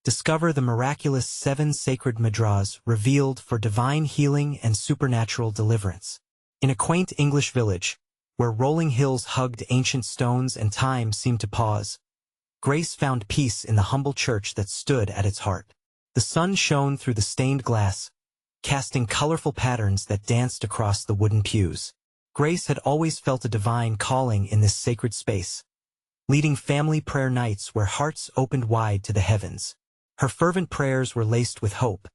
Discover the miraculous 7 sacred mudras revealed for divine healing and supernatural deliverance. In a quaint English village, where rolling hills hugged ancient stones and time seemed to pause, Grace found peace in the humble church that stood at its heart. The sun shone through the stained glass, casting colorful patterns that danced across the wooden pews. Grace had always felt a divine calling in this sacred space, leading family prayer nights where hearts opened wide to the heavens. Her fervent prayers were laced with hope.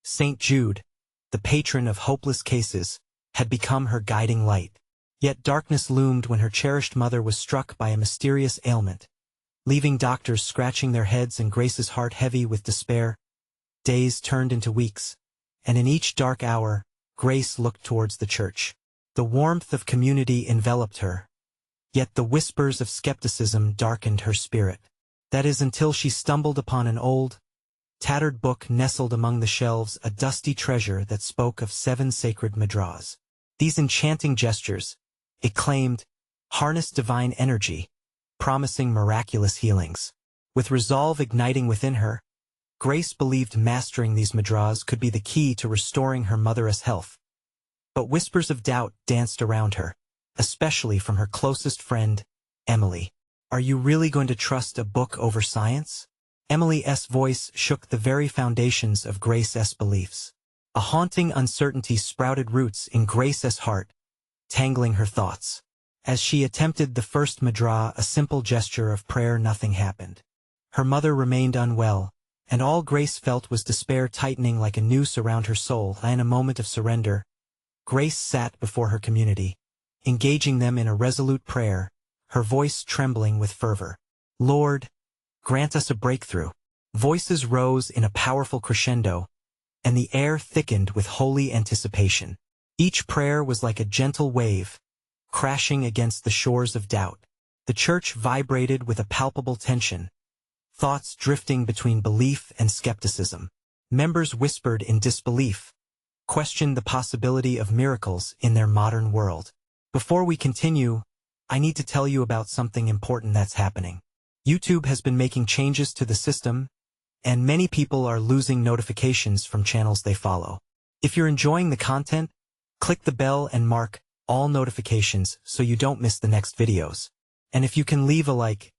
St. Jude, the patron of hopeless cases, had become her guiding light. Yet darkness loomed when her cherished mother was struck by a mysterious ailment, leaving doctors scratching their heads and Grace's heart heavy with despair. Days turned into weeks, and in each dark hour, Grace looked towards the church. The warmth of community enveloped her, yet the whispers of skepticism darkened her spirit. That is until she stumbled upon an old, tattered book nestled among the shelves, a dusty treasure that spoke of 7 sacred mudras. These enchanting gestures, it claimed, harnessed divine energy, promising miraculous healings. With resolve igniting within her, Grace believed mastering these mudras could be the key to restoring her mother's health. But whispers of doubt danced around her, especially from her closest friend, Emily. "Are you really going to trust a book over science?" Emily's voice shook the very foundations of Grace's beliefs. A haunting uncertainty sprouted roots in Grace's heart, tangling her thoughts. As she attempted the first mudra, a simple gesture of prayer, nothing happened. Her mother remained unwell, and all Grace felt was despair tightening like a noose around her soul. In a moment of surrender, Grace sat before her community, engaging them in a resolute prayer, her voice trembling with fervor. "Lord, grant us a breakthrough." Voices rose in a powerful crescendo, and the air thickened with holy anticipation. Each prayer was like a gentle wave, crashing against the shores of doubt. The church vibrated with a palpable tension, thoughts drifting between belief and skepticism. Members whispered in disbelief, questioned the possibility of miracles in their modern world. Before we continue, I need to tell you about something important that's happening. YouTube has been making changes to the system, and many people are losing notifications from channels they follow. If you're enjoying the content, click the bell and mark all notifications so you don't miss the next videos. And if you can leave a like,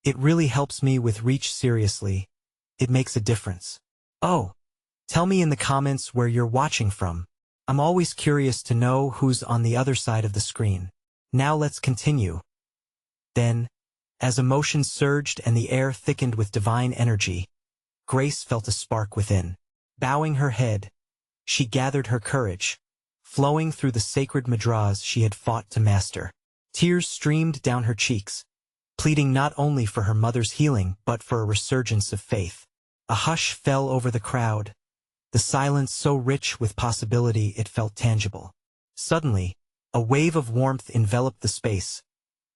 it really helps me with reach. Seriously, it makes a difference. Oh, tell me in the comments where you're watching from. I'm always curious to know who's on the other side of the screen. Now let's continue. Then, as emotions surged and the air thickened with divine energy, Grace felt a spark within. Bowing her head, she gathered her courage, flowing through the sacred mudras she had fought to master. Tears streamed down her cheeks, pleading not only for her mother's healing but for a resurgence of faith. A hush fell over the crowd, the silence so rich with possibility it felt tangible. Suddenly, a wave of warmth enveloped the space,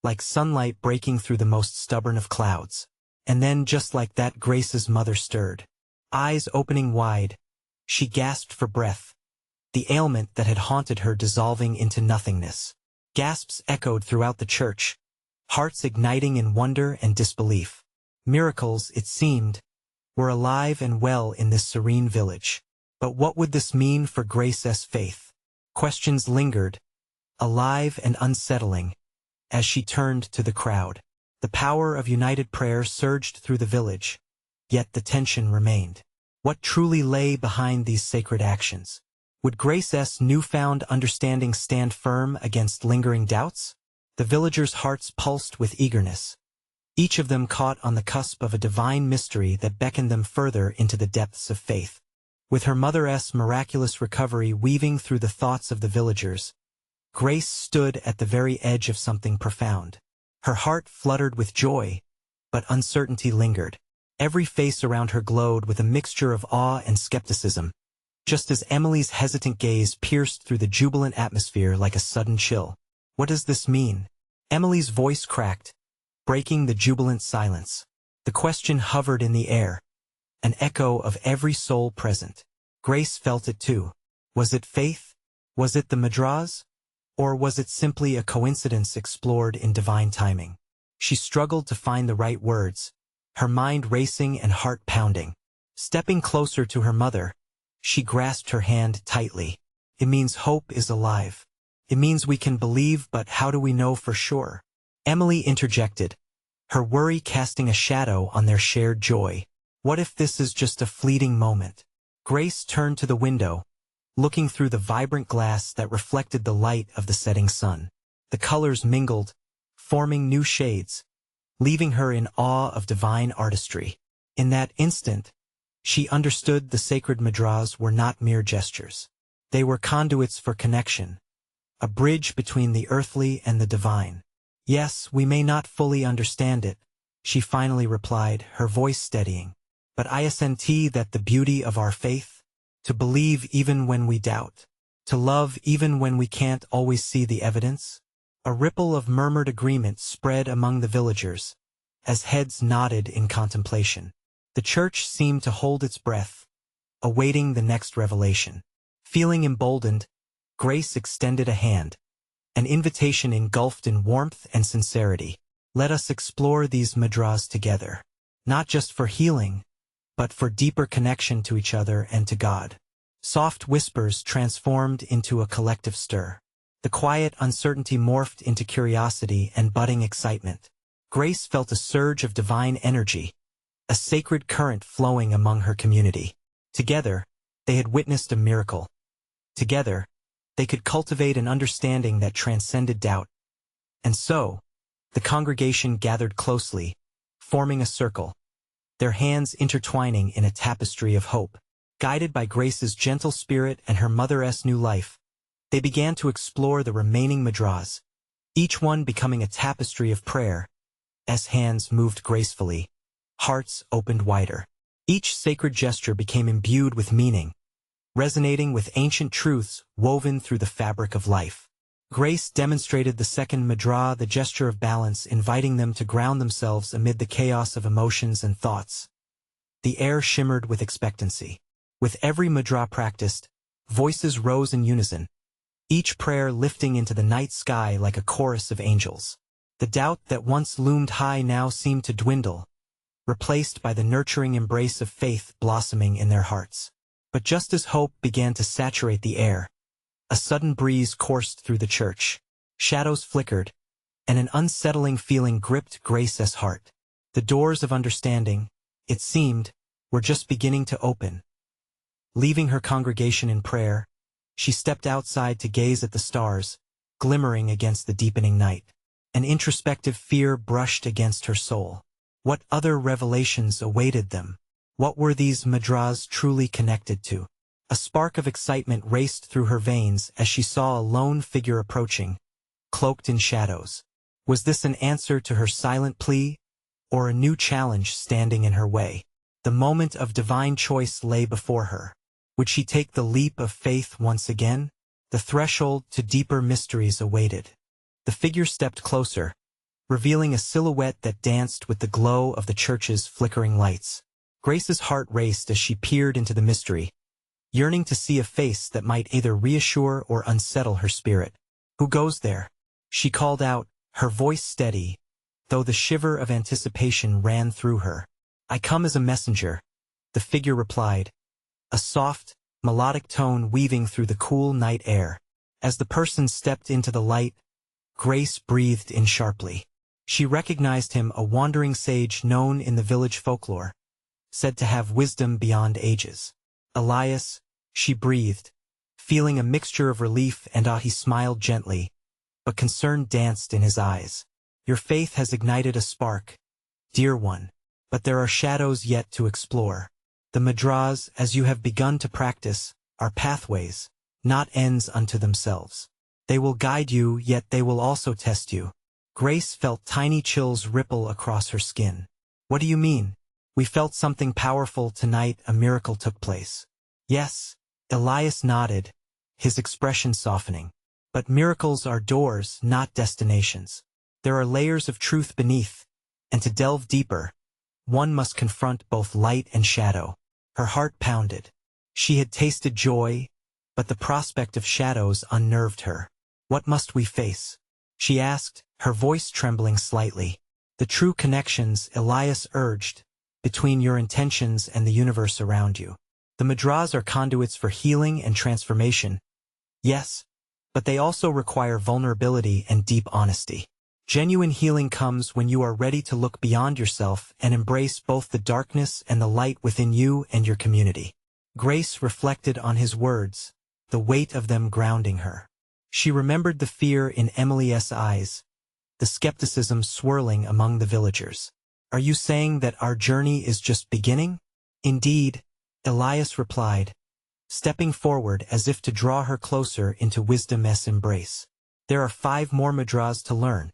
like sunlight breaking through the most stubborn of clouds. And then, just like that, Grace's mother stirred. Eyes opening wide, she gasped for breath, the ailment that had haunted her dissolving into nothingness. Gasps echoed throughout the church, hearts igniting in wonder and disbelief. Miracles, it seemed, were alive and well in this serene village. But what would this mean for Grace's faith? Questions lingered, alive and unsettling, as she turned to the crowd. The power of united prayer surged through the village, yet the tension remained. What truly lay behind these sacred actions? Would Grace's newfound understanding stand firm against lingering doubts? The villagers' hearts pulsed with eagerness, each of them caught on the cusp of a divine mystery that beckoned them further into the depths of faith. With her mother's miraculous recovery weaving through the thoughts of the villagers, Grace stood at the very edge of something profound. Her heart fluttered with joy, but uncertainty lingered. Every face around her glowed with a mixture of awe and skepticism, just as Emily's hesitant gaze pierced through the jubilant atmosphere like a sudden chill. "What does this mean?" Emily's voice cracked, breaking the jubilant silence. The question hovered in the air, an echo of every soul present. Grace felt it too. Was it faith? Was it the mudras? Or was it simply a coincidence explored in divine timing? She struggled to find the right words, her mind racing and heart pounding. Stepping closer to her mother, she grasped her hand tightly. It means hope is alive. It means we can believe, but how do we know for sure? Emily interjected, her worry casting a shadow on their shared joy. What if this is just a fleeting moment? Grace turned to the window, looking through the vibrant glass that reflected the light of the setting sun. The colors mingled, forming new shades, leaving her in awe of divine artistry. In that instant, she understood the sacred mudras were not mere gestures. They were conduits for connection, a bridge between the earthly and the divine. Yes, we may not fully understand it, she finally replied, her voice steadying. But I assent that the beauty of our faith, to believe even when we doubt, to love even when we can't always see the evidence. A ripple of murmured agreement spread among the villagers, as heads nodded in contemplation. The church seemed to hold its breath, awaiting the next revelation. Feeling emboldened, Grace extended a hand, an invitation engulfed in warmth and sincerity. Let us explore these mudras together, not just for healing, but for deeper connection to each other and to God. Soft whispers transformed into a collective stir. The quiet uncertainty morphed into curiosity and budding excitement. Grace felt a surge of divine energy, a sacred current flowing among her community. Together, they had witnessed a miracle. Together, they could cultivate an understanding that transcended doubt. And so, the congregation gathered closely, forming a circle, their hands intertwining in a tapestry of hope. Guided by Grace's gentle spirit and her mother's new life, they began to explore the remaining mudras, each one becoming a tapestry of prayer. As hands moved gracefully, hearts opened wider. Each sacred gesture became imbued with meaning, resonating with ancient truths woven through the fabric of life. Grace demonstrated the second mudra, the gesture of balance, inviting them to ground themselves amid the chaos of emotions and thoughts. The air shimmered with expectancy. With every mudra practiced, voices rose in unison, each prayer lifting into the night sky like a chorus of angels. The doubt that once loomed high now seemed to dwindle, replaced by the nurturing embrace of faith blossoming in their hearts. But just as hope began to saturate the air, a sudden breeze coursed through the church. Shadows flickered, and an unsettling feeling gripped Grace's heart. The doors of understanding, it seemed, were just beginning to open. Leaving her congregation in prayer, she stepped outside to gaze at the stars, glimmering against the deepening night. An introspective fear brushed against her soul. What other revelations awaited them? What were these mudras truly connected to? A spark of excitement raced through her veins as she saw a lone figure approaching, cloaked in shadows. Was this an answer to her silent plea, or a new challenge standing in her way? The moment of divine choice lay before her. Would she take the leap of faith once again? The threshold to deeper mysteries awaited. The figure stepped closer, revealing a silhouette that danced with the glow of the church's flickering lights. Grace's heart raced as she peered into the mystery, yearning to see a face that might either reassure or unsettle her spirit. "Who goes there?" she called out, her voice steady, though the shiver of anticipation ran through her. "I come as a messenger," the figure replied, a soft, melodic tone weaving through the cool night air. As the person stepped into the light, Grace breathed in sharply. She recognized him, a wandering sage known in the village folklore, said to have wisdom beyond ages. "Elias," she breathed, feeling a mixture of relief and awe. He smiled gently, but concern danced in his eyes. "Your faith has ignited a spark, dear one, but there are shadows yet to explore. The mudras, as you have begun to practice, are pathways, not ends unto themselves. They will guide you, yet they will also test you." Grace felt tiny chills ripple across her skin. "What do you mean?" "We felt something powerful tonight. A miracle took place." "Yes," Elias nodded, his expression softening. "But miracles are doors, not destinations. There are layers of truth beneath, and to delve deeper, one must confront both light and shadow." Her heart pounded. She had tasted joy, but the prospect of shadows unnerved her. "What must we face?" she asked, her voice trembling slightly. "The true connections," Elias urged, between your intentions and the universe around you. The mudras are conduits for healing and transformation, yes, but they also require vulnerability and deep honesty. Genuine healing comes when you are ready to look beyond yourself and embrace both the darkness and the light within you and your community. Grace reflected on his words, the weight of them grounding her. She remembered the fear in Emily's eyes, the skepticism swirling among the villagers. Are you saying that our journey is just beginning? Indeed, Elias replied, stepping forward as if to draw her closer into wisdom's embrace. There are 5 more mudras to learn,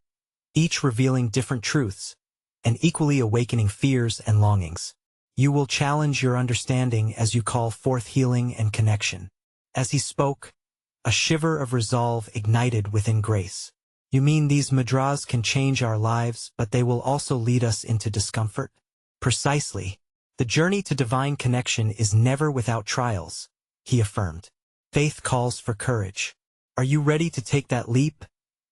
each revealing different truths, and equally awakening fears and longings. You will challenge your understanding as you call forth healing and connection. As he spoke, a shiver of resolve ignited within Grace. You mean these mudras can change our lives, but they will also lead us into discomfort? Precisely. The journey to divine connection is never without trials, he affirmed. Faith calls for courage. Are you ready to take that leap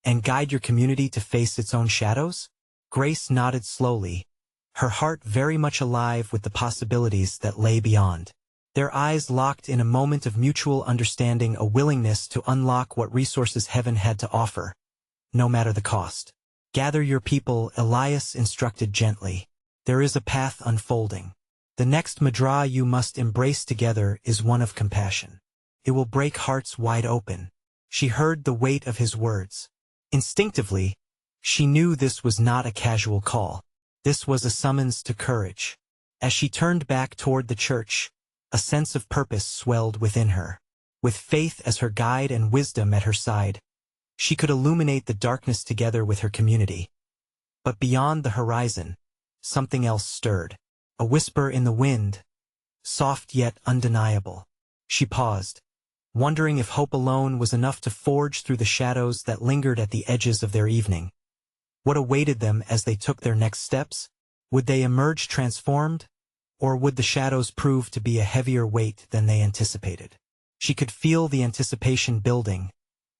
and guide your community to face its own shadows? Grace nodded slowly, her heart very much alive with the possibilities that lay beyond. Their eyes locked in a moment of mutual understanding, a willingness to unlock what resources heaven had to offer, no matter the cost. Gather your people, Elias instructed gently. There is a path unfolding. The next mudra you must embrace together is one of compassion. It will break hearts wide open. She heard the weight of his words. Instinctively, she knew this was not a casual call. This was a summons to courage. As she turned back toward the church, a sense of purpose swelled within her. With faith as her guide and wisdom at her side, she could illuminate the darkness together with her community. But beyond the horizon, something else stirred. A whisper in the wind, soft yet undeniable. She paused, wondering if hope alone was enough to forge through the shadows that lingered at the edges of their evening. What awaited them as they took their next steps? Would they emerge transformed, or would the shadows prove to be a heavier weight than they anticipated? She could feel the anticipation building,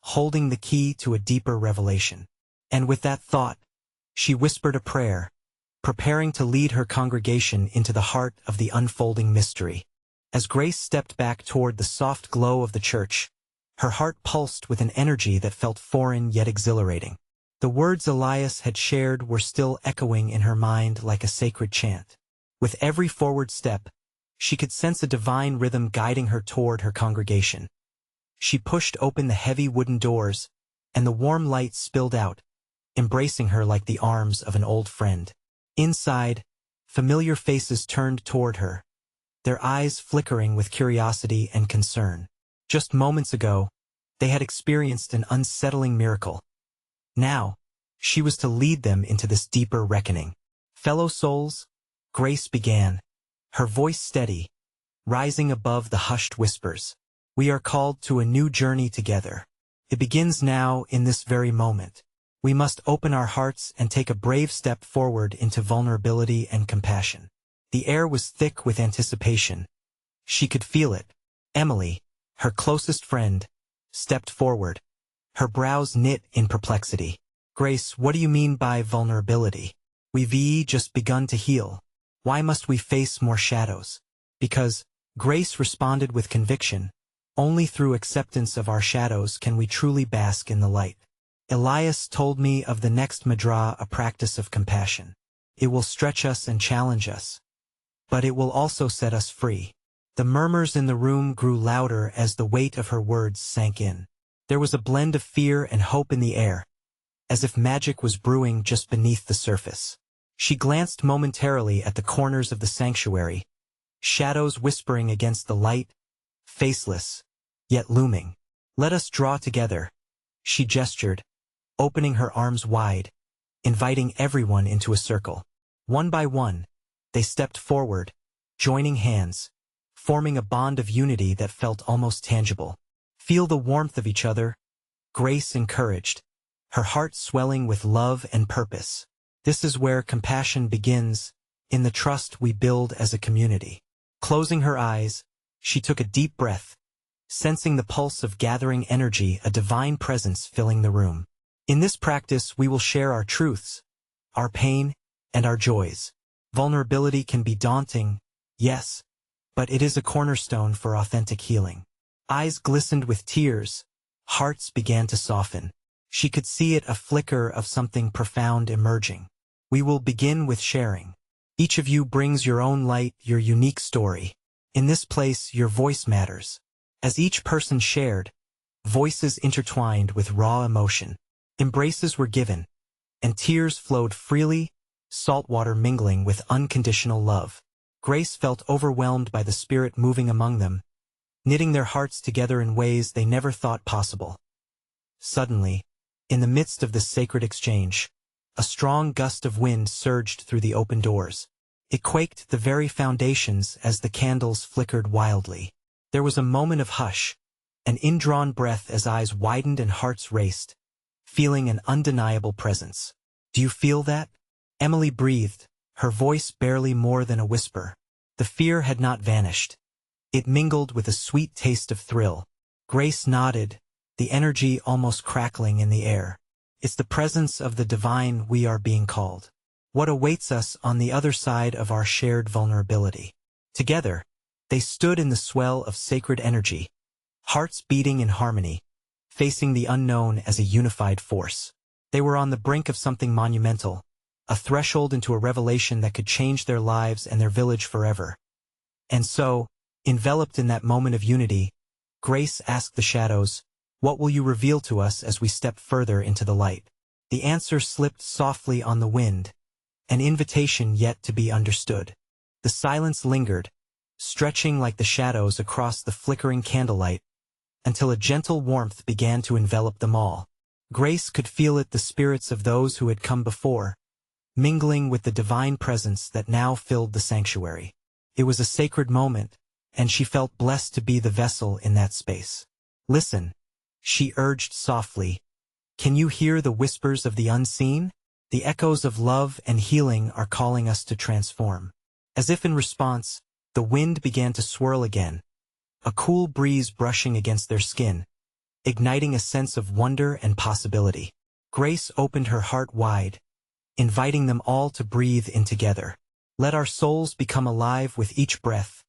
holding the key to a deeper revelation. And with that thought, she whispered a prayer, preparing to lead her congregation into the heart of the unfolding mystery. As Grace stepped back toward the soft glow of the church, her heart pulsed with an energy that felt foreign yet exhilarating. The words Elias had shared were still echoing in her mind like a sacred chant. With every forward step, she could sense a divine rhythm guiding her toward her congregation. She pushed open the heavy wooden doors, and the warm light spilled out, embracing her like the arms of an old friend. Inside, familiar faces turned toward her, their eyes flickering with curiosity and concern. Just moments ago, they had experienced an unsettling miracle. Now, she was to lead them into this deeper reckoning. Fellow souls, Grace began, her voice steady, rising above the hushed whispers. We are called to a new journey together. It begins now in this very moment. We must open our hearts and take a brave step forward into vulnerability and compassion. The air was thick with anticipation. She could feel it. Emily, her closest friend, stepped forward, her brows knit in perplexity. Grace, what do you mean by vulnerability? We've just begun to heal. Why must we face more shadows? Because, Grace responded with conviction, only through acceptance of our shadows can we truly bask in the light. Elias told me of the next mudra, a practice of compassion. It will stretch us and challenge us, but it will also set us free. The murmurs in the room grew louder as the weight of her words sank in. There was a blend of fear and hope in the air, as if magic was brewing just beneath the surface. She glanced momentarily at the corners of the sanctuary, shadows whispering against the light, faceless, yet looming. Let us draw together, she gestured, opening her arms wide, inviting everyone into a circle. One by one, they stepped forward, joining hands, forming a bond of unity that felt almost tangible. Feel the warmth of each other, Grace encouraged, her heart swelling with love and purpose. This is where compassion begins, in the trust we build as a community. Closing her eyes, she took a deep breath, sensing the pulse of gathering energy, a divine presence filling the room. In this practice we will share our truths, our pain, and our joys. Vulnerability can be daunting, yes, but it is a cornerstone for authentic healing. Eyes glistened with tears, hearts began to soften. She could see it, a flicker of something profound emerging. We will begin with sharing. Each of you brings your own light, your unique story. In this place, your voice matters. As each person shared, voices intertwined with raw emotion. Embraces were given, and tears flowed freely, salt water mingling with unconditional love. Grace felt overwhelmed by the spirit moving among them, knitting their hearts together in ways they never thought possible. Suddenly, in the midst of this sacred exchange, a strong gust of wind surged through the open doors. It quaked the very foundations as the candles flickered wildly. There was a moment of hush, an indrawn breath as eyes widened and hearts raced, feeling an undeniable presence. "Do you feel that?" Emily breathed, her voice barely more than a whisper. The fear had not vanished. It mingled with a sweet taste of thrill. Grace nodded, the energy almost crackling in the air. "It's the presence of the divine we are being called. What awaits us on the other side of our shared vulnerability?" Together, they stood in the swell of sacred energy, hearts beating in harmony, facing the unknown as a unified force. They were on the brink of something monumental, a threshold into a revelation that could change their lives and their village forever. And so, enveloped in that moment of unity, Grace asked the shadows, "What will you reveal to us as we step further into the light?" The answer slipped softly on the wind, an invitation yet to be understood. The silence lingered, stretching like the shadows across the flickering candlelight, until a gentle warmth began to envelop them all. Grace could feel it, the spirits of those who had come before, mingling with the divine presence that now filled the sanctuary. It was a sacred moment, and she felt blessed to be the vessel in that space. "Listen," she urged softly. "Can you hear the whispers of the unseen? The echoes of love and healing are calling us to transform." As if in response, the wind began to swirl again, a cool breeze brushing against their skin, igniting a sense of wonder and possibility. Grace opened her heart wide, inviting them all to breathe in together. "Let our souls become alive with each breath,"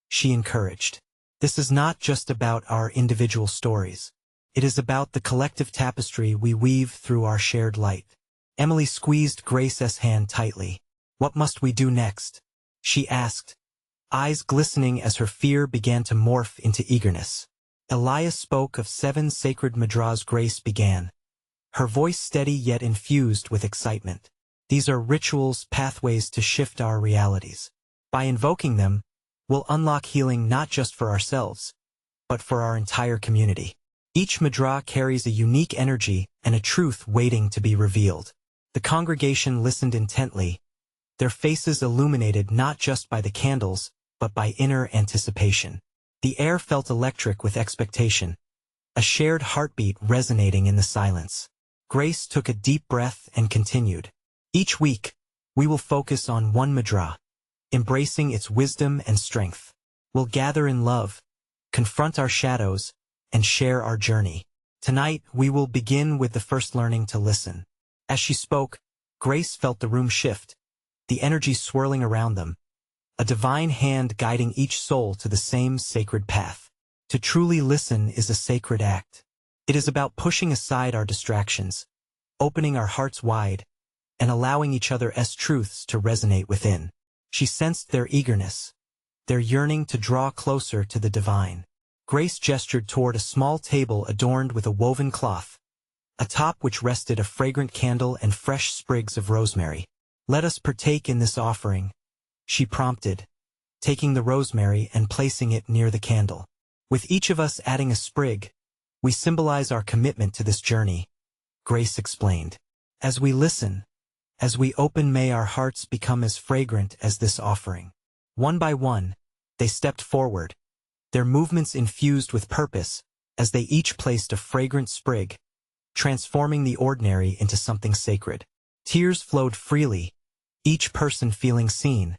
she encouraged. "This is not just about our individual stories. It is about the collective tapestry we weave through our shared light." Emily squeezed Grace's hand tightly. "What must we do next?" she asked, eyes glistening as her fear began to morph into eagerness. Elias spoke of 7 sacred mudras. Grace began, her voice steady yet infused with excitement. "These are rituals, pathways to shift our realities. By invoking them, we'll unlock healing not just for ourselves, but for our entire community. Each mudra carries a unique energy and a truth waiting to be revealed." The congregation listened intently, their faces illuminated not just by the candles, but by inner anticipation. The air felt electric with expectation, a shared heartbeat resonating in the silence. Grace took a deep breath and continued. "Each week, we will focus on one mudra, embracing its wisdom and strength. We'll gather in love, confront our shadows, and share our journey. Tonight, we will begin with the first, learning to listen." As she spoke, Grace felt the room shift, the energy swirling around them, a divine hand guiding each soul to the same sacred path. To truly listen is a sacred act. It is about pushing aside our distractions, opening our hearts wide, and allowing each other's truths to resonate within. She sensed their eagerness, their yearning to draw closer to the divine. Grace gestured toward a small table adorned with a woven cloth, atop which rested a fragrant candle and fresh sprigs of rosemary. "Let us partake in this offering," she prompted, taking the rosemary and placing it near the candle. "With each of us adding a sprig, we symbolize our commitment to this journey," Grace explained. "As we listen, as we open, may our hearts become as fragrant as this offering." One by one, they stepped forward, their movements infused with purpose, as they each placed a fragrant sprig, transforming the ordinary into something sacred. Tears flowed freely, each person feeling seen,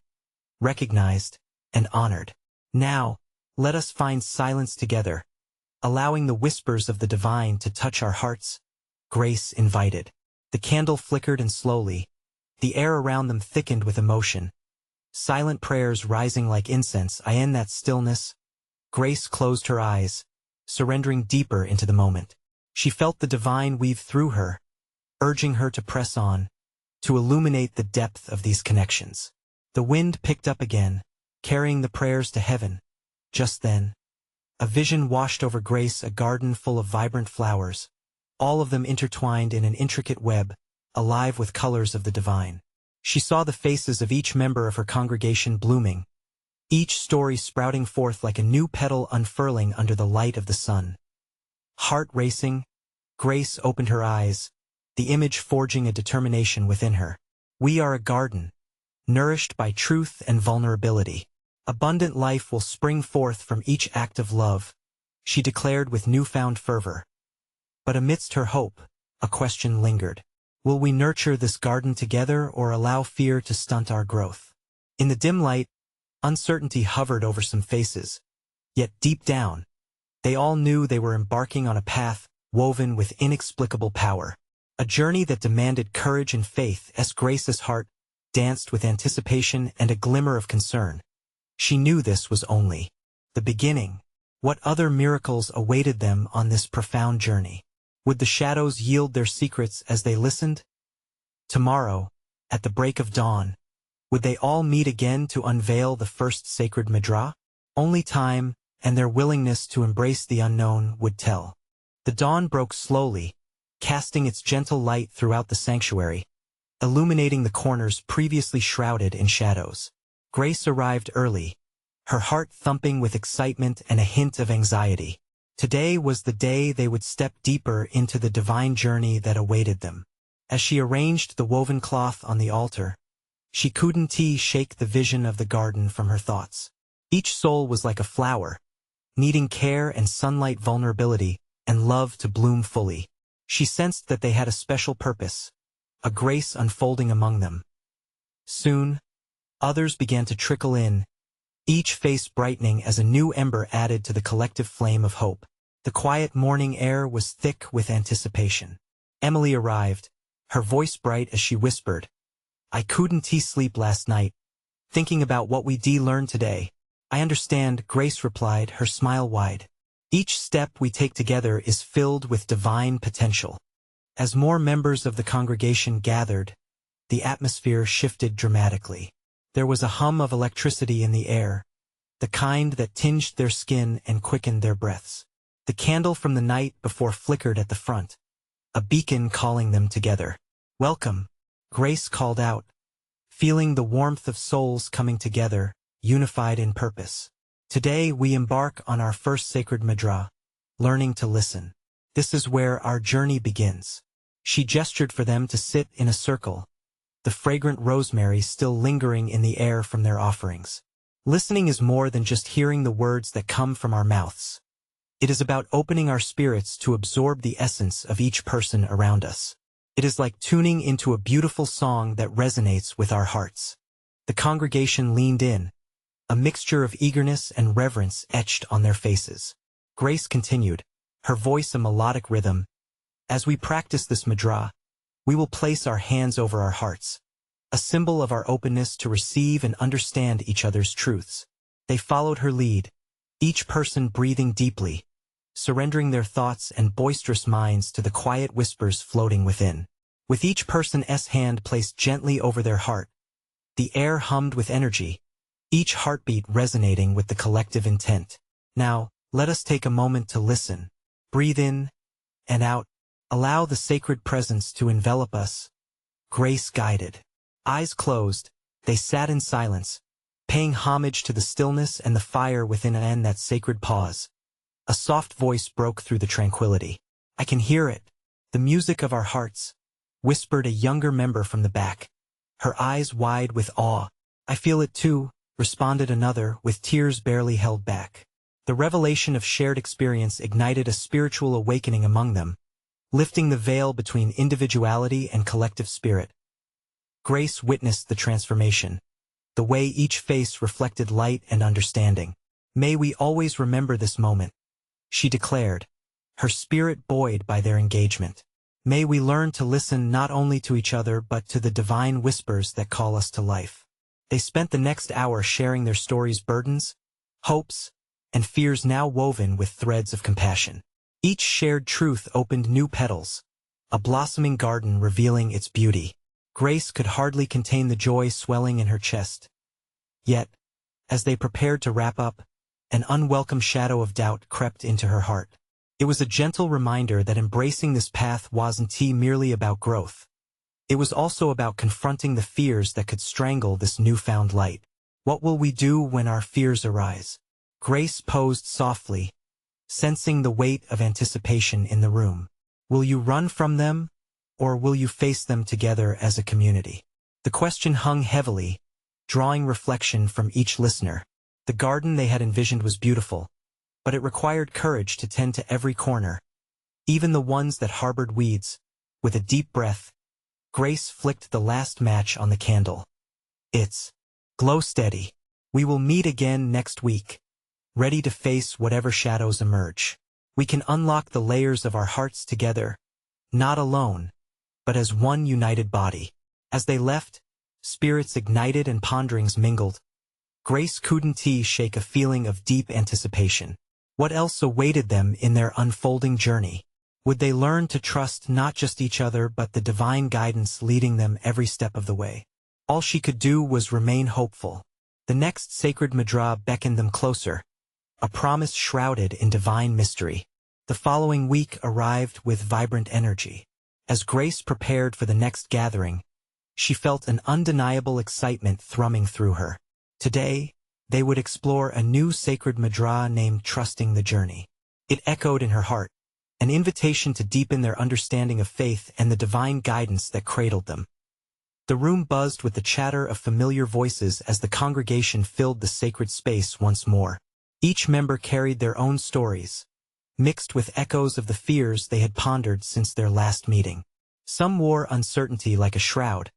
recognized, and honored. "Now, let us find silence together, allowing the whispers of the divine to touch our hearts," Grace invited. The candle flickered, and slowly, the air around them thickened with emotion, silent prayers rising like incense. In that stillness, Grace closed her eyes, surrendering deeper into the moment. She felt the divine weave through her, urging her to press on, to illuminate the depth of these connections. The wind picked up again, carrying the prayers to heaven. Just then, a vision washed over Grace, a garden full of vibrant flowers, all of them intertwined in an intricate web, alive with colors of the divine. She saw the faces of each member of her congregation blooming, each story sprouting forth like a new petal unfurling under the light of the sun. Heart racing, Grace opened her eyes, the image forging a determination within her. We are a garden, nourished by truth and vulnerability. Abundant life will spring forth from each act of love, she declared with newfound fervor. But amidst her hope, a question lingered. Will we nurture this garden together or allow fear to stunt our growth? In the dim light, uncertainty hovered over some faces. Yet deep down, they all knew they were embarking on a path woven with inexplicable power. A journey that demanded courage and faith. As Grace's heart danced with anticipation and a glimmer of concern. She knew this was only the beginning. What other miracles awaited them on this profound journey? Would the shadows yield their secrets as they listened? Tomorrow, at the break of dawn, would they all meet again to unveil the first sacred Mudra? Only time and their willingness to embrace the unknown would tell. The dawn broke slowly, casting its gentle light throughout the sanctuary, illuminating the corners previously shrouded in shadows. Grace arrived early, her heart thumping with excitement and a hint of anxiety. Today was the day they would step deeper into the divine journey that awaited them. As she arranged the woven cloth on the altar, she couldn't shake the vision of the garden from her thoughts. Each soul was like a flower, needing care and sunlight, vulnerability, and love to bloom fully. She sensed that they had a special purpose, a grace unfolding among them. Soon, others began to trickle in, each face brightening as a new ember added to the collective flame of hope. The quiet morning air was thick with anticipation. Emily arrived, her voice bright as she whispered, "I couldn't sleep last night, thinking about what we learned today." "I understand," Grace replied, her smile wide. "Each step we take together is filled with divine potential." As more members of the congregation gathered, the atmosphere shifted dramatically. There was a hum of electricity in the air, the kind that tinged their skin and quickened their breaths. The candle from the night before flickered at the front, a beacon calling them together. "Welcome," Grace called out, feeling the warmth of souls coming together, unified in purpose. "Today we embark on our first sacred Mudra, learning to listen. This is where our journey begins." She gestured for them to sit in a circle, the fragrant rosemary still lingering in the air from their offerings. Listening is more than just hearing the words that come from our mouths. It is about opening our spirits to absorb the essence of each person around us. It is like tuning into a beautiful song that resonates with our hearts. The congregation leaned in, a mixture of eagerness and reverence etched on their faces. Grace continued, her voice a melodic rhythm. "As we practice this Mudra, we will place our hands over our hearts, a symbol of our openness to receive and understand each other's truths." They followed her lead, each person breathing deeply, surrendering their thoughts and boisterous minds to the quiet whispers floating within. With each person's hand placed gently over their heart, the air hummed with energy, each heartbeat resonating with the collective intent. "Now, let us take a moment to listen. Breathe in and out. Allow the sacred presence to envelop us." Grace guided. Eyes closed, they sat in silence, paying homage to the stillness and the fire within that sacred pause. A soft voice broke through the tranquility. "I can hear it, the music of our hearts," whispered a younger member from the back, her eyes wide with awe. "I feel it too," responded another, with tears barely held back. The revelation of shared experience ignited a spiritual awakening among them, lifting the veil between individuality and collective spirit. Grace witnessed the transformation, the way each face reflected light and understanding. "May we always remember this moment," she declared, her spirit buoyed by their engagement. "May we learn to listen not only to each other but to the divine whispers that call us to life." They spent the next hour sharing their stories' burdens, hopes, and fears now woven with threads of compassion. Each shared truth opened new petals, a blossoming garden revealing its beauty. Grace could hardly contain the joy swelling in her chest. Yet, as they prepared to wrap up, an unwelcome shadow of doubt crept into her heart. It was a gentle reminder that embracing this path wasn't merely about growth. It was also about confronting the fears that could strangle this newfound light. What will we do when our fears arise? Grace posed softly, sensing the weight of anticipation in the room. Will you run from them, or will you face them together as a community? The question hung heavily, drawing reflection from each listener. The garden they had envisioned was beautiful, but it required courage to tend to every corner, even the ones that harbored weeds. With a deep breath, Grace flicked the last match on the candle. It's glow steady. We will meet again next week, ready to face whatever shadows emerge. We can unlock the layers of our hearts together, not alone, but as one united body. As they left, spirits ignited and ponderings mingled. Grace couldn't shake a feeling of deep anticipation. What else awaited them in their unfolding journey? Would they learn to trust not just each other but the divine guidance leading them every step of the way? All she could do was remain hopeful. The next sacred mudra beckoned them closer, a promise shrouded in divine mystery. The following week arrived with vibrant energy. As Grace prepared for the next gathering, she felt an undeniable excitement thrumming through her. Today, they would explore a new sacred mudra named Trusting the Journey. It echoed in her heart, an invitation to deepen their understanding of faith and the divine guidance that cradled them. The room buzzed with the chatter of familiar voices as the congregation filled the sacred space once more. Each member carried their own stories, mixed with echoes of the fears they had pondered since their last meeting. Some wore uncertainty like a shroud,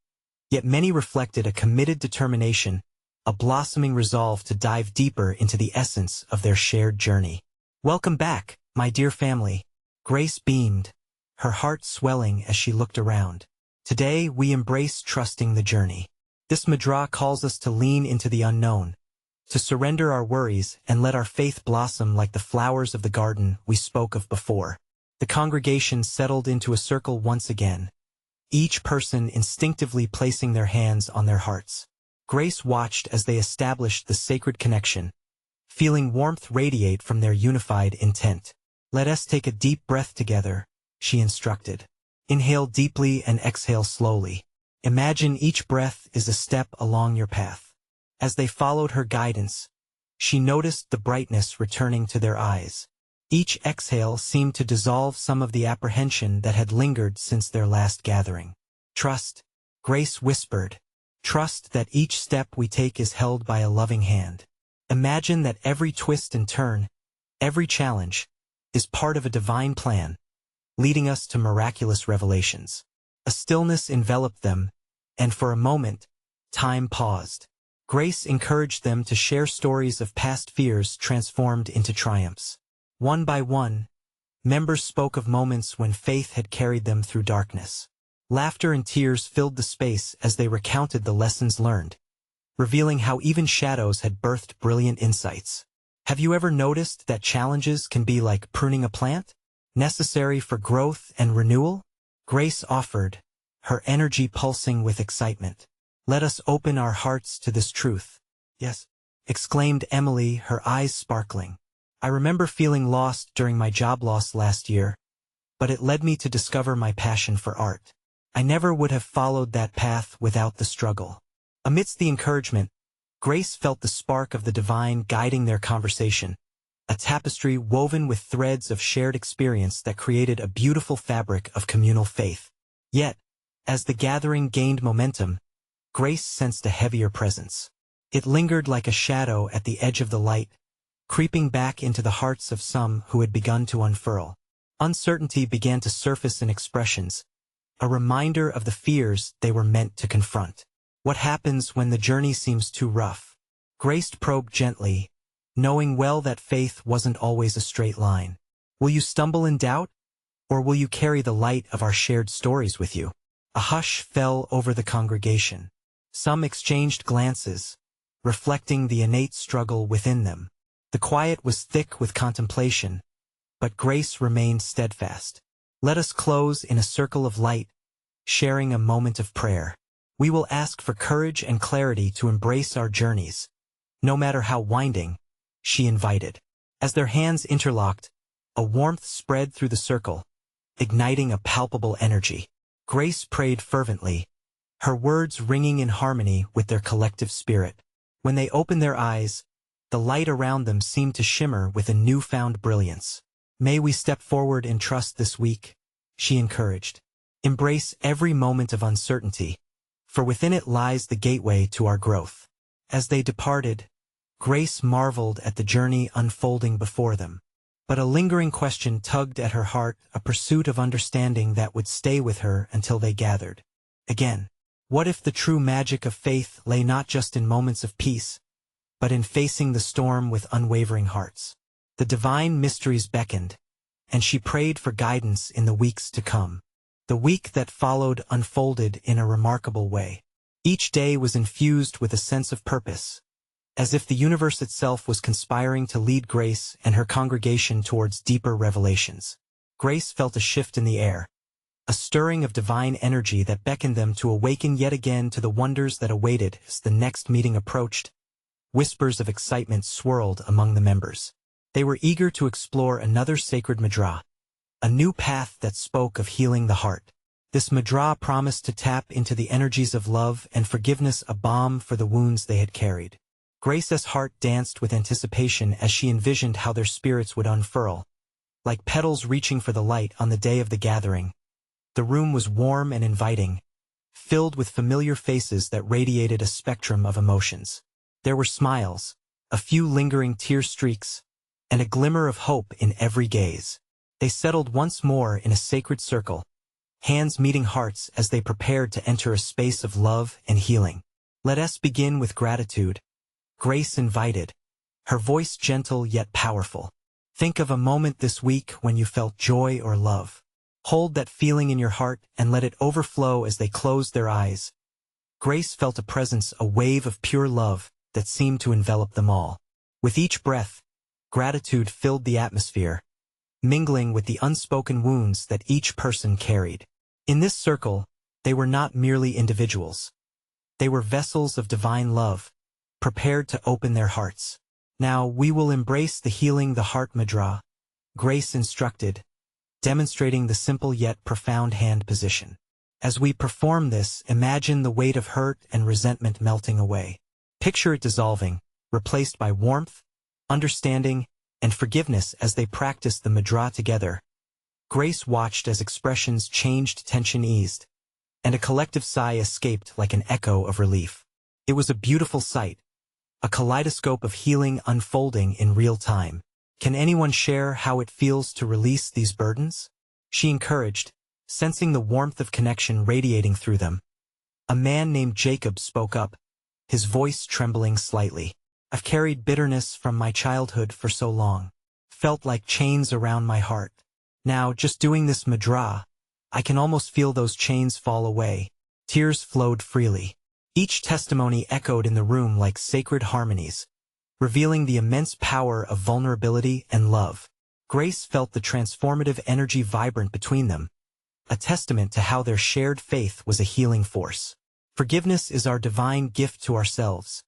yet many reflected a committed determination, a blossoming resolve to dive deeper into the essence of their shared journey. Welcome back, my dear family. Grace beamed, her heart swelling as she looked around. Today we embrace trusting the journey. This mudra calls us to lean into the unknown, to surrender our worries and let our faith blossom like the flowers of the garden we spoke of before. The congregation settled into a circle once again, each person instinctively placing their hands on their hearts. Grace watched as they established the sacred connection, feeling warmth radiate from their unified intent. Let us take a deep breath together, she instructed. Inhale deeply and exhale slowly. Imagine each breath is a step along your path. As they followed her guidance, she noticed the brightness returning to their eyes. Each exhale seemed to dissolve some of the apprehension that had lingered since their last gathering. Trust, Grace whispered. Trust that each step we take is held by a loving hand. Imagine that every twist and turn, every challenge, is part of a divine plan, leading us to miraculous revelations. A stillness enveloped them, and for a moment, time paused. Grace encouraged them to share stories of past fears transformed into triumphs. One by one, members spoke of moments when faith had carried them through darkness. Laughter and tears filled the space as they recounted the lessons learned, revealing how even shadows had birthed brilliant insights. Have you ever noticed that challenges can be like pruning a plant, necessary for growth and renewal? Grace offered, her energy pulsing with excitement. Let us open our hearts to this truth. Yes, exclaimed Emily, her eyes sparkling. I remember feeling lost during my job loss last year, but it led me to discover my passion for art. I never would have followed that path without the struggle. Amidst the encouragement, Grace felt the spark of the divine guiding their conversation, a tapestry woven with threads of shared experience that created a beautiful fabric of communal faith. Yet, as the gathering gained momentum, Grace sensed a heavier presence. It lingered like a shadow at the edge of the light, creeping back into the hearts of some who had begun to unfurl. Uncertainty began to surface in expressions, a reminder of the fears they were meant to confront. What happens when the journey seems too rough? Grace probed gently, knowing well that faith wasn't always a straight line. Will you stumble in doubt, or will you carry the light of our shared stories with you? A hush fell over the congregation, Some exchanged glances, reflecting the innate struggle within them. The quiet was thick with contemplation, but Grace remained steadfast. Let us close in a circle of light, sharing a moment of prayer. We will ask for courage and clarity to embrace our journeys, no matter how winding, she invited. As their hands interlocked, a warmth spread through the circle, igniting a palpable energy. Grace prayed fervently, her words ringing in harmony with their collective spirit. When they opened their eyes, the light around them seemed to shimmer with a newfound brilliance. May we step forward in trust this week, she encouraged. Embrace every moment of uncertainty, for within it lies the gateway to our growth. As they departed, Grace marveled at the journey unfolding before them. But a lingering question tugged at her heart, a pursuit of understanding that would stay with her until they gathered again. What if the true magic of faith lay not just in moments of peace, but in facing the storm with unwavering hearts? The divine mysteries beckoned, and she prayed for guidance in the weeks to come. The week that followed unfolded in a remarkable way. Each day was infused with a sense of purpose, as if the universe itself was conspiring to lead Grace and her congregation towards deeper revelations. Grace felt a shift in the air, a stirring of divine energy that beckoned them to awaken yet again to the wonders that awaited as the next meeting approached. Whispers of excitement swirled among the members. They were eager to explore another sacred mudra, a new path that spoke of healing the heart. This mudra promised to tap into the energies of love and forgiveness, a balm for the wounds they had carried. Grace's heart danced with anticipation as she envisioned how their spirits would unfurl, like petals reaching for the light on the day of the gathering. The room was warm and inviting, filled with familiar faces that radiated a spectrum of emotions. There were smiles, a few lingering tear streaks, and a glimmer of hope in every gaze. They settled once more in a sacred circle, hands meeting hearts as they prepared to enter a space of love and healing. Let us begin with gratitude, Grace invited, her voice gentle yet powerful. Think of a moment this week when you felt joy or love. Hold that feeling in your heart and let it overflow. As they closed their eyes, Grace felt a presence, a wave of pure love that seemed to envelop them all. With each breath, gratitude filled the atmosphere, mingling with the unspoken wounds that each person carried. In this circle, they were not merely individuals. They were vessels of divine love, prepared to open their hearts. Now we will embrace the healing the heart mudra, Grace instructed, demonstrating the simple yet profound hand position. As we perform this, imagine the weight of hurt and resentment melting away. Picture it dissolving, replaced by warmth, understanding, and forgiveness. As they practiced the mudra together, Grace watched as expressions changed, tension eased, and a collective sigh escaped like an echo of relief. It was a beautiful sight, a kaleidoscope of healing unfolding in real time. Can anyone share how it feels to release these burdens? She encouraged, sensing the warmth of connection radiating through them. A man named Jacob spoke up, his voice trembling slightly. I've carried bitterness from my childhood for so long. Felt like chains around my heart. Now, just doing this mudra, I can almost feel those chains fall away. Tears flowed freely. Each testimony echoed in the room like sacred harmonies, revealing the immense power of vulnerability and love. Grace felt the transformative energy vibrant between them, a testament to how their shared faith was a healing force. Forgiveness is our divine gift to ourselves,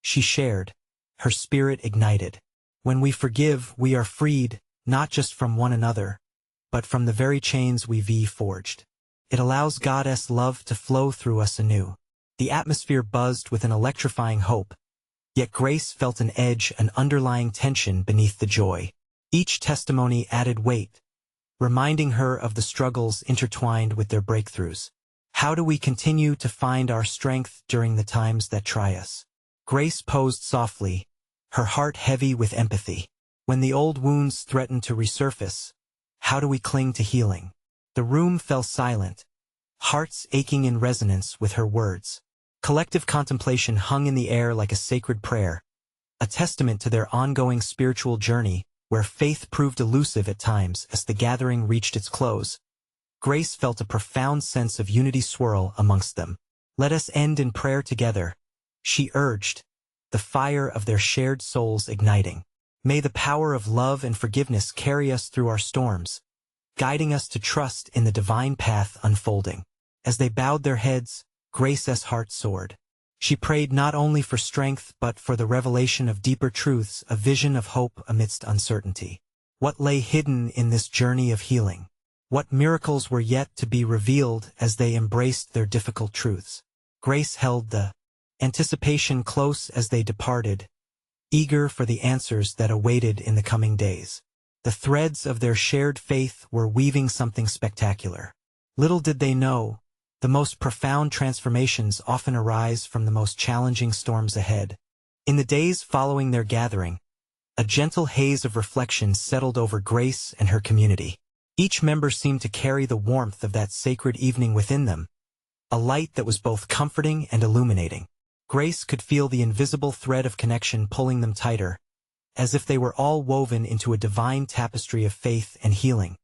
she shared, her spirit ignited. When we forgive, we are freed, not just from one another, but from the very chains we've forged. It allows Goddess love to flow through us anew. The atmosphere buzzed with an electrifying hope, yet Grace felt an edge, an underlying tension beneath the joy. Each testimony added weight, reminding her of the struggles intertwined with their breakthroughs. How do we continue to find our strength during the times that try us? Grace posed softly, her heart heavy with empathy. When the old wounds threaten to resurface, how do we cling to healing? The room fell silent, hearts aching in resonance with her words. Collective contemplation hung in the air like a sacred prayer, a testament to their ongoing spiritual journey, where faith proved elusive at times. As the gathering reached its close, Grace felt a profound sense of unity swirl amongst them. Let us end in prayer together, she urged, the fire of their shared souls igniting. May the power of love and forgiveness carry us through our storms, guiding us to trust in the divine path unfolding. As they bowed their heads, Grace's heart soared. She prayed not only for strength but for the revelation of deeper truths, a vision of hope amidst uncertainty. What lay hidden in this journey of healing? What miracles were yet to be revealed as they embraced their difficult truths? Grace held the anticipation close as they departed, eager for the answers that awaited in the coming days. The threads of their shared faith were weaving something spectacular. Little did they know, the most profound transformations often arise from the most challenging storms ahead. In the days following their gathering, a gentle haze of reflection settled over Grace and her community. Each member seemed to carry the warmth of that sacred evening within them, a light that was both comforting and illuminating. Grace could feel the invisible thread of connection pulling them tighter, as if they were all woven into a divine tapestry of faith and healing.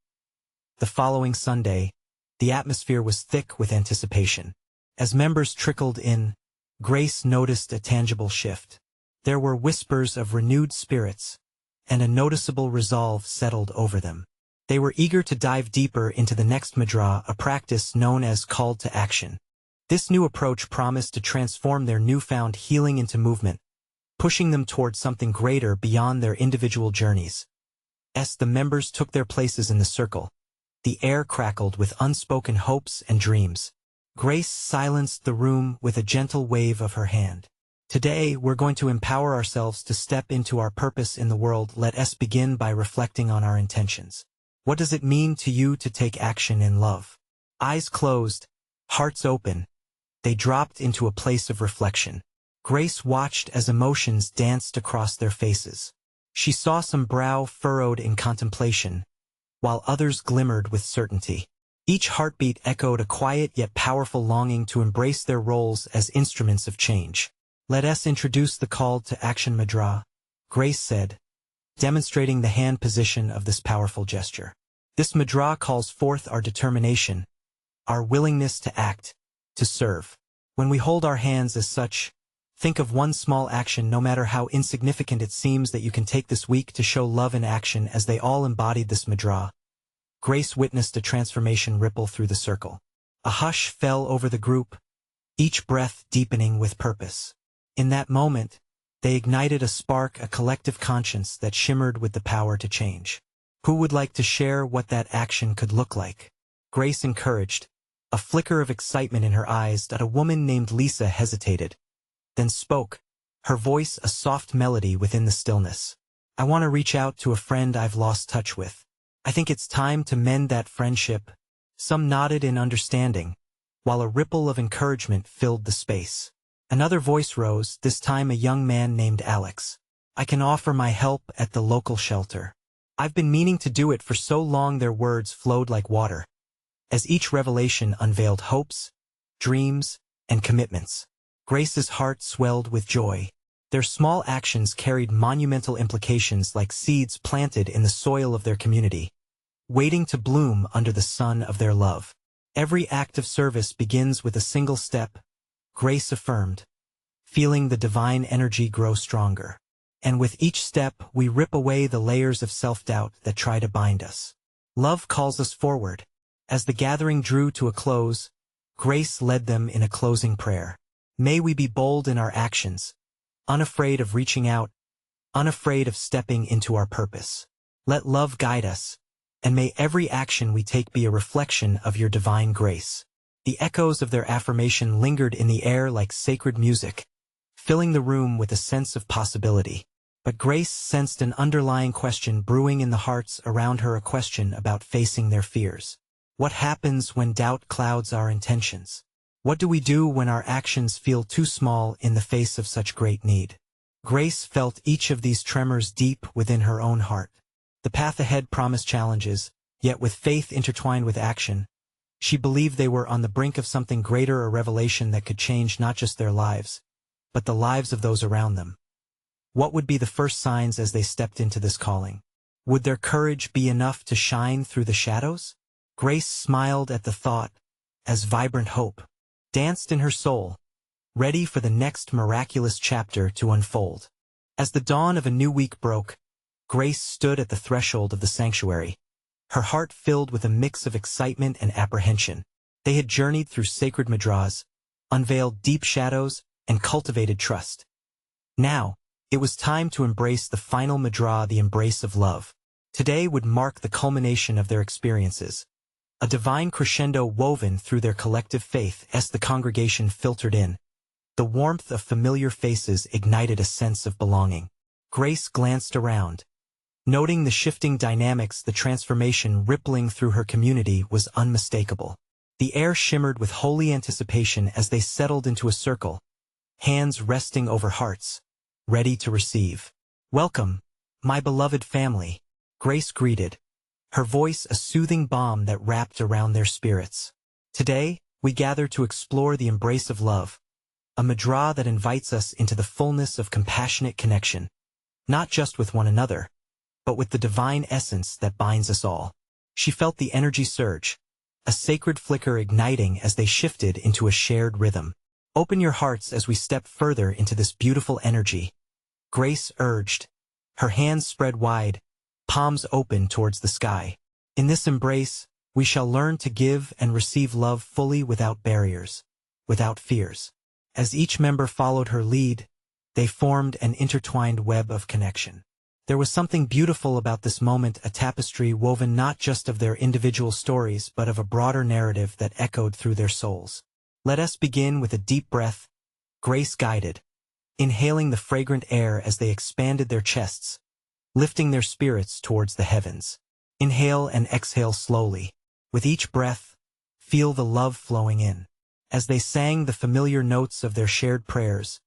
The following Sunday, the atmosphere was thick with anticipation. As members trickled in, Grace noticed a tangible shift. There were whispers of renewed spirits, and a noticeable resolve settled over them. They were eager to dive deeper into the next Mudra, a practice known as call to action. This new approach promised to transform their newfound healing into movement, pushing them toward something greater beyond their individual journeys. As the members took their places in the circle, the air crackled with unspoken hopes and dreams. Grace silenced the room with a gentle wave of her hand. Today, we're going to empower ourselves to step into our purpose in the world. Let us begin by reflecting on our intentions. What does it mean to you to take action in love? Eyes closed, hearts open, they dropped into a place of reflection. Grace watched as emotions danced across their faces. She saw some brow furrowed in contemplation, while others glimmered with certainty. Each heartbeat echoed a quiet yet powerful longing to embrace their roles as instruments of change. Let us introduce the call to action Mudra, Grace said, demonstrating the hand position of this powerful gesture. This Mudra calls forth our determination, our willingness to act, to serve. When we hold our hands as such, think of one small action, no matter how insignificant it seems, that you can take this week to show love in action. As they all embodied this Mudra, Grace witnessed a transformation ripple through the circle. A hush fell over the group, each breath deepening with purpose. In that moment, they ignited a spark, a collective conscience that shimmered with the power to change. Who would like to share what that action could look like? Grace encouraged, a flicker of excitement in her eyes. That a woman named Lisa hesitated, then spoke, her voice a soft melody within the stillness. I want to reach out to a friend I've lost touch with. I think it's time to mend that friendship. Some nodded in understanding, while a ripple of encouragement filled the space. Another voice rose, this time a young man named Alex. I can offer my help at the local shelter. I've been meaning to do it for so long. Their words flowed like water, as each revelation unveiled hopes, dreams, and commitments. Grace's heart swelled with joy. Their small actions carried monumental implications, like seeds planted in the soil of their community, waiting to bloom under the sun of their love. Every act of service begins with a single step, Grace affirmed, feeling the divine energy grow stronger. And with each step, we rip away the layers of self-doubt that try to bind us. Love calls us forward. As the gathering drew to a close, Grace led them in a closing prayer. May we be bold in our actions, unafraid of reaching out, unafraid of stepping into our purpose. Let love guide us, and may every action we take be a reflection of your divine grace. The echoes of their affirmation lingered in the air like sacred music, filling the room with a sense of possibility. But Grace sensed an underlying question brewing in the hearts around her, a question about facing their fears. What happens when doubt clouds our intentions? What do we do when our actions feel too small in the face of such great need? Grace felt each of these tremors deep within her own heart. The path ahead promised challenges, yet with faith intertwined with action, she believed they were on the brink of something greater, a revelation that could change not just their lives, but the lives of those around them. What would be the first signs as they stepped into this calling? Would their courage be enough to shine through the shadows? Grace smiled at the thought, as vibrant hope, danced in her soul, ready for the next miraculous chapter to unfold. As the dawn of a new week broke, Grace stood at the threshold of the sanctuary, her heart filled with a mix of excitement and apprehension. They had journeyed through sacred Mudras, unveiled deep shadows, and cultivated trust. Now, it was time to embrace the final Mudra, the embrace of love. Today would mark the culmination of their experiences, a divine crescendo woven through their collective faith. As the congregation filtered in, the warmth of familiar faces ignited a sense of belonging. Grace glanced around. Noting the shifting dynamics, the transformation rippling through her community was unmistakable. The air shimmered with holy anticipation as they settled into a circle, hands resting over hearts, ready to receive. "Welcome, my beloved family," Grace greeted, her voice a soothing balm that wrapped around their spirits. "Today, we gather to explore the embrace of love, a mudra that invites us into the fullness of compassionate connection, not just with one another, but with the divine essence that binds us all." She felt the energy surge, a sacred flicker igniting as they shifted into a shared rhythm. "Open your hearts as we step further into this beautiful energy," Grace urged, her hands spread wide, palms open towards the sky. "In this embrace, we shall learn to give and receive love fully, without barriers, without fears." As each member followed her lead, they formed an intertwined web of connection. There was something beautiful about this moment, a tapestry woven not just of their individual stories but of a broader narrative that echoed through their souls. "Let us begin with a deep breath," Grace guided, inhaling the fragrant air as they expanded their chests, lifting their spirits towards the heavens. "Inhale and exhale slowly. With each breath, feel the love flowing in." As they sang the familiar notes of their shared prayers,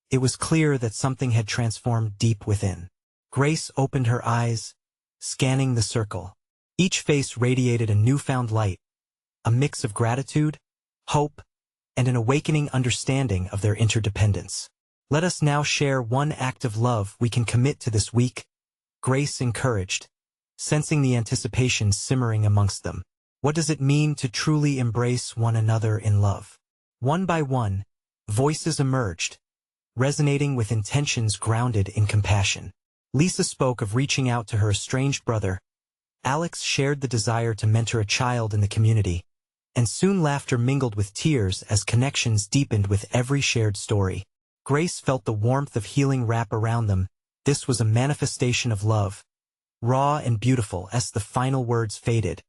it was clear that something had transformed deep within. Grace opened her eyes, scanning the circle. Each face radiated a newfound light, a mix of gratitude, hope, and an awakening understanding of their interdependence. "Let us now share one act of love we can commit to this week," Grace encouraged, sensing the anticipation simmering amongst them. "What does it mean to truly embrace one another in love?" One by one, voices emerged, resonating with intentions grounded in compassion. Lisa spoke of reaching out to her estranged brother. Alex shared the desire to mentor a child in the community, and soon laughter mingled with tears as connections deepened with every shared story. Grace felt the warmth of healing wrap around them. This was a manifestation of love, raw and beautiful. As the final words faded,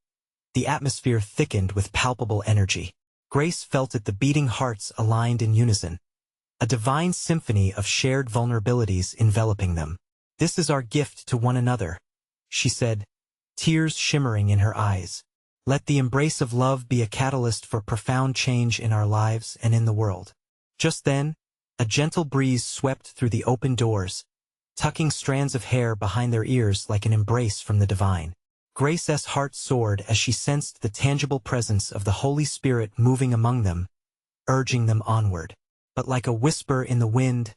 the atmosphere thickened with palpable energy. Grace felt it, the beating hearts aligned in unison, a divine symphony of shared vulnerabilities enveloping them. "This is our gift to one another," she said, tears shimmering in her eyes. "Let the embrace of love be a catalyst for profound change in our lives and in the world." Just then, a gentle breeze swept through the open doors, tucking strands of hair behind their ears like an embrace from the divine. Grace's heart soared as she sensed the tangible presence of the Holy Spirit moving among them, urging them onward. But like a whisper in the wind,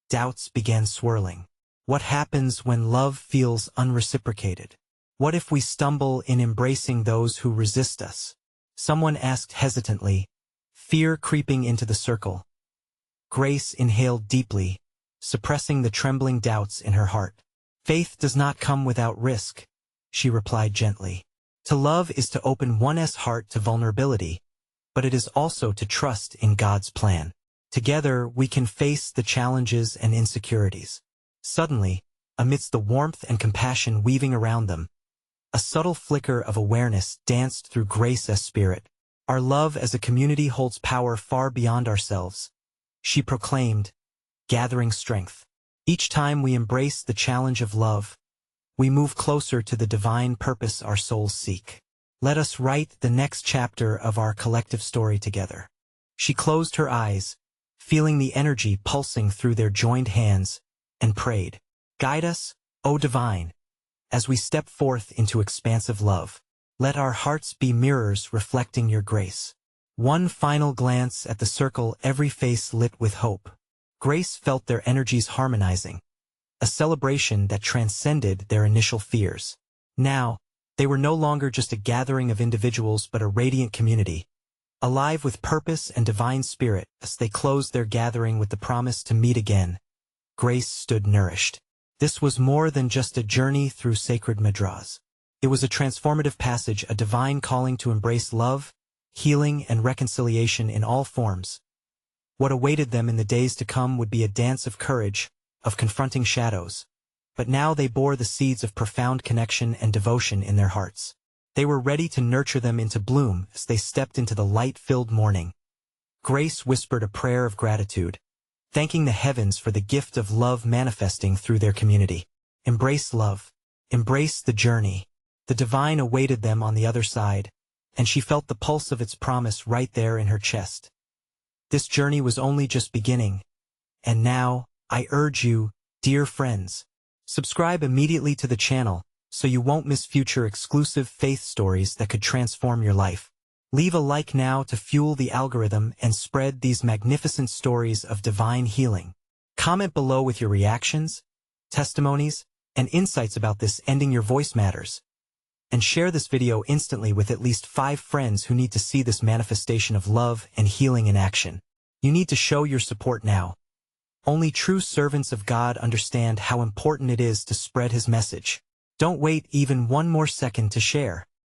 doubts began swirling. What happens when love feels unreciprocated? What if we stumble in embracing those who resist us? Someone asked hesitantly, fear creeping into the circle. Grace inhaled deeply, suppressing the trembling doubts in her heart. "Faith does not come without risk," she replied gently. "To love is to open one's heart to vulnerability, but it is also to trust in God's plan. Together we can face the challenges and insecurities." Suddenly, amidst the warmth and compassion weaving around them, a subtle flicker of awareness danced through Grace's spirit. "Our love as a community holds power far beyond ourselves," she proclaimed, gathering strength. "Each time we embrace the challenge of love, we move closer to the divine purpose our souls seek. Let us write the next chapter of our collective story together." She closed her eyes, feeling the energy pulsing through their joined hands, and prayed, "Guide us, O Divine, as we step forth into expansive love. Let our hearts be mirrors reflecting your grace." One final glance at the circle, every face lit with hope. Grace felt their energies harmonizing, a celebration that transcended their initial fears. Now, they were no longer just a gathering of individuals but a radiant community, alive with purpose and divine spirit. As they closed their gathering with the promise to meet again, Grace stood nourished. This was more than just a journey through sacred Mudras. It was a transformative passage, a divine calling to embrace love, healing, and reconciliation in all forms. What awaited them in the days to come would be a dance of courage, of confronting shadows. But now they bore the seeds of profound connection and devotion in their hearts. They were ready to nurture them into bloom as they stepped into the light-filled morning. Grace whispered a prayer of gratitude, thanking the heavens for the gift of love manifesting through their community. Embrace love. Embrace the journey. The divine awaited them on the other side, and she felt the pulse of its promise right there in her chest. This journey was only just beginning. And now, I urge you, dear friends, subscribe immediately to the channel so you won't miss future exclusive faith stories that could transform your life. Leave a like now to fuel the algorithm and spread these magnificent stories of divine healing. Comment below with your reactions, testimonies, and insights about this Ending Your Voice Matters. And share this video instantly with at least 5 friends who need to see this manifestation of love and healing in action. You need to show your support now. Only true servants of God understand how important it is to spread His message. Don't wait even one more second to share.